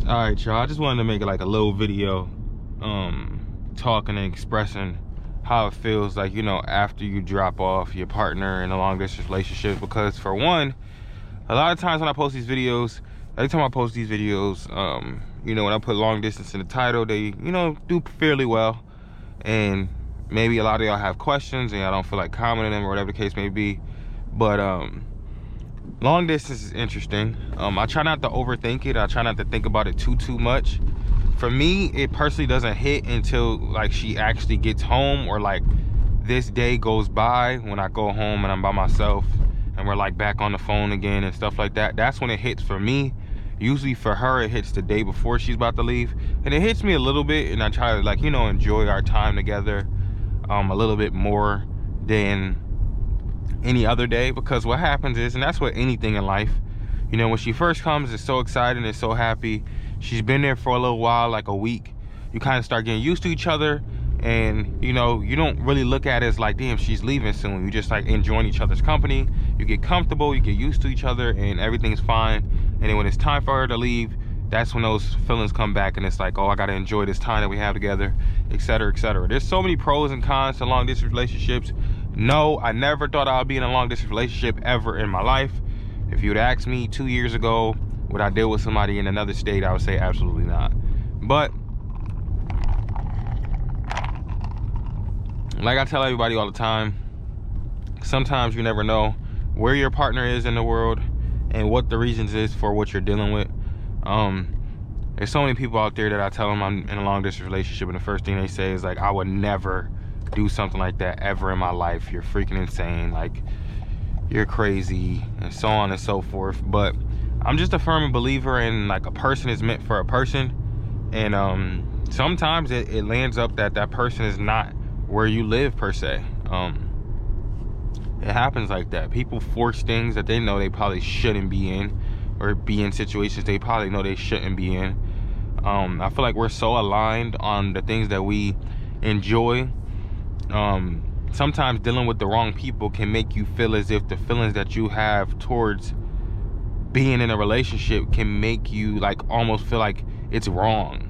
All right, y'all, I just wanted to make like a little video talking and expressing how it feels like, you know, after you drop off your partner in a long distance relationship. Because for one, a lot of times when I post these videos, every time I post these videos, you know, when I put long distance in the title, they, you know, do fairly well. And maybe a lot of y'all have questions and y'all don't feel like commenting them or whatever the case may be. But long distance is interesting. I try not to overthink it. I try not to think about it too much. For me, it personally doesn't hit until like she actually gets home, or like this day goes by when I go home and I'm by myself and we're like back on the phone again and stuff like that. That's when it hits for me. Usually for her, it hits the day before she's about to leave, and it hits me a little bit, and I try to, like, you know, enjoy our time together a little bit more than any other day. Because what happens is, and that's what anything in life, you know, when she first comes, it's so exciting, it's so happy. She's been there for a little while, like a week. You kind of start getting used to each other, and you know, you don't really look at it as like, damn, she's leaving soon. You just like enjoying each other's company. You get comfortable, you get used to each other, and everything's fine. And then when it's time for her to leave, that's when those feelings come back, and it's like, oh, I gotta enjoy this time that we have together, etc., etc. There's so many pros and cons to long distance relationships. No, I never thought I'd be in a long distance relationship ever in my life. If you'd asked me 2 years ago, would I deal with somebody in another state, I would say absolutely not. But like I tell everybody all the time, sometimes you never know where your partner is in the world and what the reasons is for what you're dealing with. There's so many people out there that I tell them I'm in a long distance relationship, and the first thing they say is like, I would never do something like that ever in my life. You're freaking insane, like you're crazy, and so on and so forth. But I'm just a firm believer in, like, a person is meant for a person, and sometimes it lands up that that person is not where you live per se. It happens like that. People force things that they know they probably shouldn't be in, or be in situations they probably know they shouldn't be in. I feel like we're so aligned on the things that we enjoy. Sometimes dealing with the wrong people can make you feel as if the feelings that you have towards being in a relationship can make you like almost feel like it's wrong.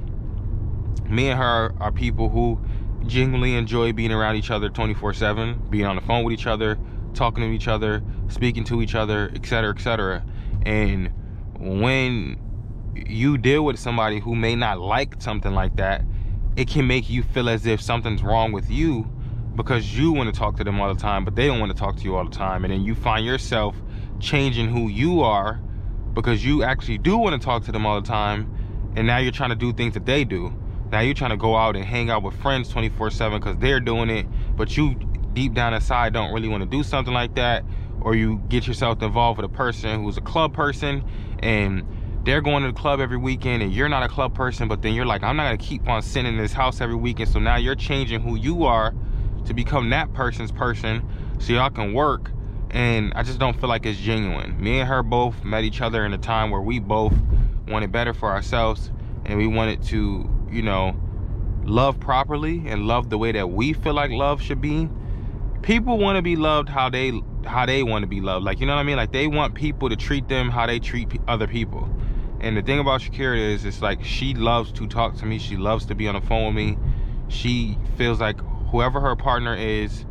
Me and her are people who genuinely enjoy being around each other 24/7, being on the phone with each other, talking to each other, speaking to each other, etc., etc. And when you deal with somebody who may not like something like that, it can make you feel as if something's wrong with you, because you want to talk to them all the time, but they don't want to talk to you all the time. And then you find yourself changing who you are because you actually do want to talk to them all the time, and now you're trying to do things that they do. Now you're trying to go out and hang out with friends 24/7 because they're doing it, but you deep down inside don't really want to do something like that. Or you get yourself involved with a person who's a club person, and they're going to the club every weekend, and you're not a club person, but then you're like, I'm not going to keep on sitting in this house every weekend. So now you're changing who you are to become that person's person so y'all can work. And I just don't feel like it's genuine. Me and her both met each other in a time where we both wanted better for ourselves, and we wanted to, you know, love properly and love the way that we feel like love should be. People want to be loved how they want to be loved. Like, you know what I mean? Like, they want people to treat them how they treat other people. And the thing about Shakira is, it's like, she loves to talk to me. She loves to be on the phone with me. She feels like whoever her partner is,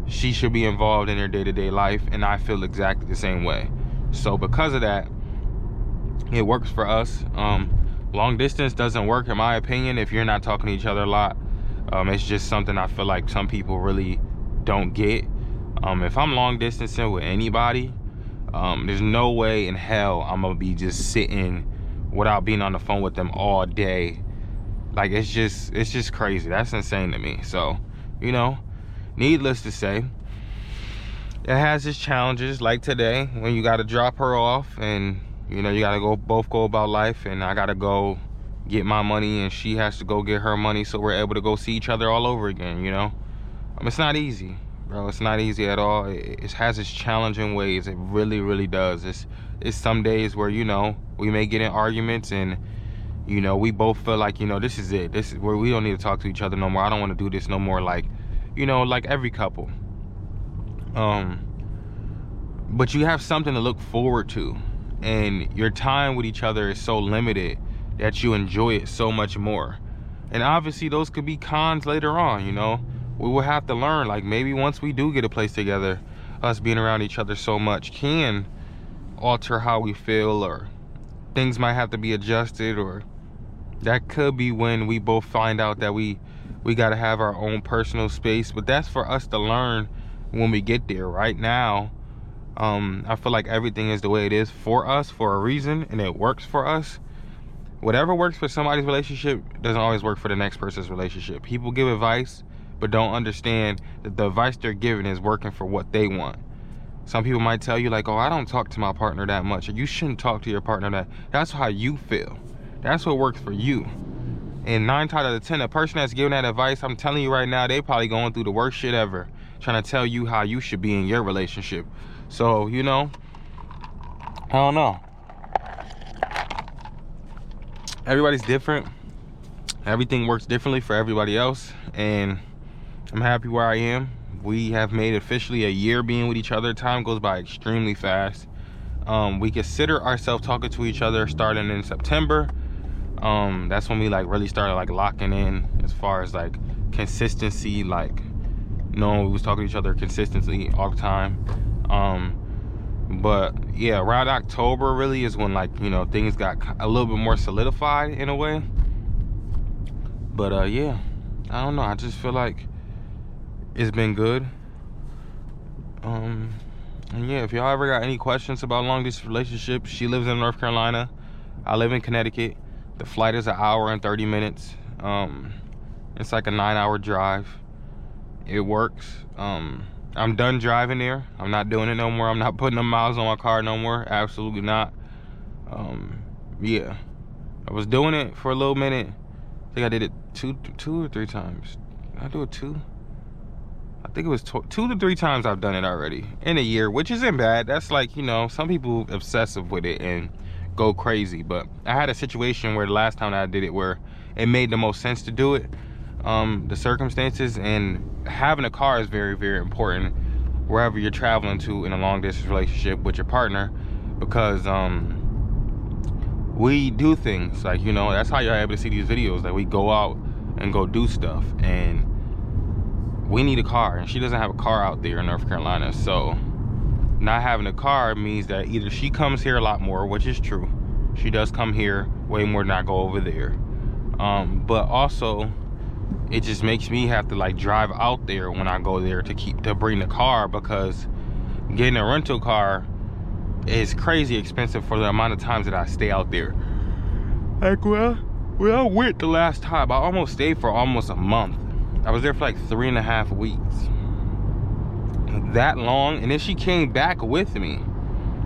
she should be involved in their day-to-day life, and I feel exactly the same way. So because of that, it works for us. Long distance doesn't work, in my opinion, if you're not talking to each other a lot. It's just something I feel like some people really don't get. If I'm long distancing with anybody, there's no way in hell I'm gonna be just sitting without being on the phone with them all day. Like, it's just crazy. That's insane to me. So, you know, needless to say, it has its challenges, like today when you got to drop her off, and you know, you got to both go about life, and I got to go get my money, and she has to go get her money, so we're able to go see each other all over again. You know, it's not easy, bro. It's not easy at all. It has its challenging ways. It really does. It's some days where, you know, we may get in arguments, and you know, we both feel like, you know, this is it. This is where we don't need to talk to each other no more. I don't want to do this no more. Like, you know, like every couple. But you have something to look forward to, and your time with each other is so limited that you enjoy it so much more. And obviously those could be cons later on, you know. We will have to learn, like maybe once we do get a place together, us being around each other so much can alter how we feel, or things might have to be adjusted, or that could be when we both find out that we got to have our own personal space. But that's for us to learn when we get there. Right now, I feel like everything is the way it is for us for a reason, and it works for us. Whatever works for somebody's relationship doesn't always work for the next person's relationship. People give advice, but don't understand that the advice they're giving is working for what they want. Some people might tell you like, oh, I don't talk to my partner that much. Or you shouldn't talk to your partner that. That's how you feel. That's what works for you. And 9 times out of 10, the person that's giving that advice, I'm telling you right now, they probably going through the worst shit ever, trying to tell you how you should be in your relationship. So, you know, I don't know. Everybody's different. Everything works differently for everybody else, and I'm happy where I am. We have made officially a year being with each other. Time goes by extremely fast. We consider ourselves talking to each other starting in September. That's when we like really started like locking in as far as like consistency, like knowing we was talking to each other consistently all the time. But yeah, around October really is when, like, you know, things got a little bit more solidified in a way. But yeah, I don't know, I just feel like it's been good. And yeah, if y'all ever got any questions about long distance relationships, she lives in North Carolina, I live in Connecticut. The flight is 1 hour and 30 minutes. It's like a 9-hour drive. It works. I'm done driving there. I'm not doing it no more. I'm not putting the miles on my car no more. Absolutely not. Yeah, I was doing it for a little minute. I think I did it two or three times. Did I do it 2? I think it was 2 to 3 times I've done it already in a year, which isn't bad. That's like, you know, some people obsessive with it and go crazy. But I had a situation where the last time I did it where it made the most sense to do it. The circumstances, and having a car is very, very important wherever you're traveling to in a long distance relationship with your partner, because we do things like, you know, that's how you're able to see these videos. Like, we go out and go do stuff, and we need a car, and she doesn't have a car out there in North Carolina. So not having a car means that either she comes here a lot more, which is true, she does come here way more than I go over there, but also it just makes me have to like drive out there when I go there to bring the car, because getting a rental car is crazy expensive for the amount of times that I stay out there. Like, well, I went the last time, I almost stayed for almost a month. I was there for like 3.5 weeks. That long, and then she came back with me.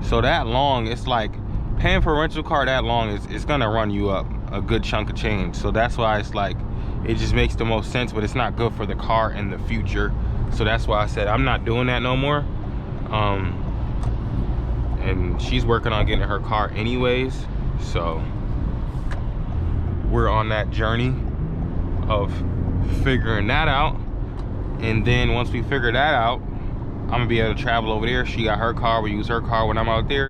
So that long, it's like paying for a rental car that long is gonna run you up a good chunk of change. So that's why it's like, it just makes the most sense, but it's not good for the car in the future. So that's why I said I'm not doing that no more. And she's working on getting her car anyways, so we're on that journey of figuring that out. And then once we figure that out, I'm gonna be able to travel over there. She got her car, we use her car when I'm out there.